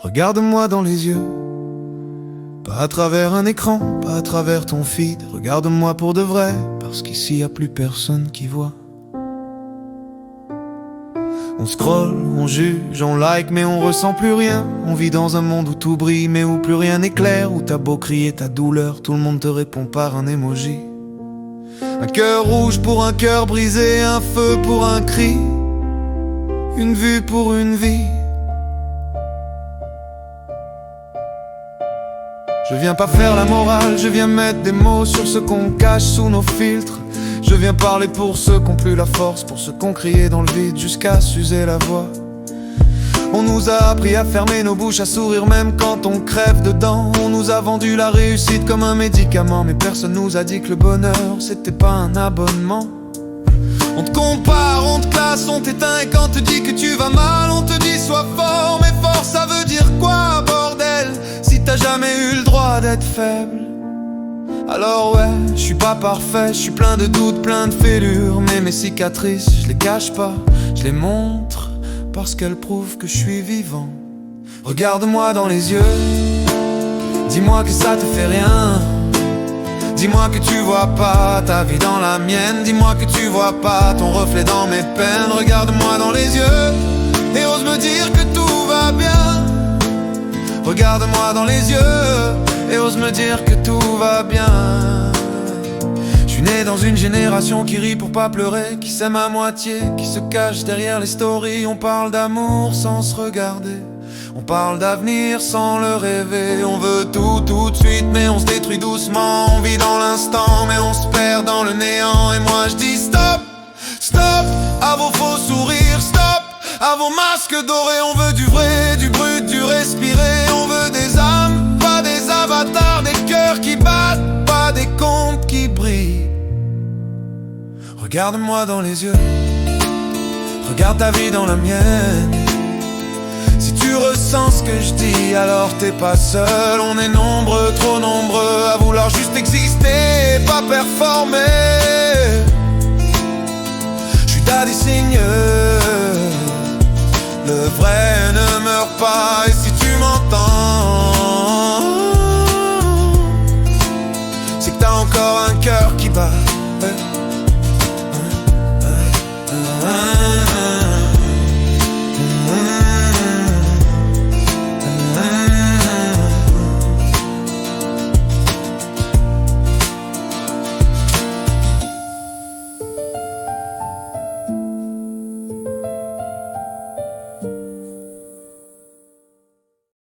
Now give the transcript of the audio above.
Regarde-moi dans les yeux, pas à travers un écran, pas à travers ton feed. Regarde-moi pour de vrai, parce qu'ici y a plus personne qui voit. On scrolle, on juge, on like, mais on ressent plus rien. On vit dans un monde où tout brille, mais où plus rien n'est clair. Où t'as beau crier ta douleur, tout le monde te répond par un emoji. Un cœur rouge pour un cœur brisé, un feu pour un cri, une vue pour une vie. Je viens pas faire la morale, je viens mettre des mots sur ce qu'on cache sous nos filtres. Je viens parler pour ceux qui ont plus la force, pour ceux qui ont crié dans le vide jusqu'à s'user la voix. On nous a appris à fermer nos bouches, à sourire même quand on crève dedans. On nous a vendu la réussite comme un médicament, mais personne nous a dit que le bonheur c'était pas un abonnement. On te compare, on te classe, on t'éteint, et quand on te dit que tu vas mal, on te dit sois fort. Mais fort ça veut dire quoi, bordel, si t'as jamais eu le droit d'être faible? Alors ouais, je suis pas parfait, je suis plein de doutes, plein de fêlures. Mais mes cicatrices, je les cache pas, je les montre, parce qu'elles prouvent que je suis vivant. Regarde-moi dans les yeux, dis-moi que ça te fait rien. Dis-moi que tu vois pas ta vie dans la mienne. Dis-moi que tu vois pas ton reflet dans mes peines. Regarde-moi dans les yeux et ose me dire que tout va bien. Regarde-moi dans les yeux et ose me dire que tout va bien. Je suis né dans une génération qui rit pour pas pleurer, qui s'aime à moitié, qui se cache derrière les stories. On parle d'amour sans se regarder, on parle d'avenir sans le rêver. On veut tout tout de suite mais on se détruit doucement. On vit dans l'instant mais on se perd dans le néant. Et moi je dis stop, stop à vos faux sourires, stop à vos masques dorés. On veut du vrai, du brut, du respiré. On veut des âmes, pas des avatars, des cœurs qui battent, pas des comptes qui brillent. Regarde-moi dans les yeux, regarde ta vie dans la mienne. Si tu ressens ce que je dis, alors t'es pas seul. On est nombreux, trop nombreux à vouloir juste exister et pas performer. Je suis Daddy Signe, le vrai ne meurt pas. Et si tu m'entends, c'est que t'as encore un cœur qui bat.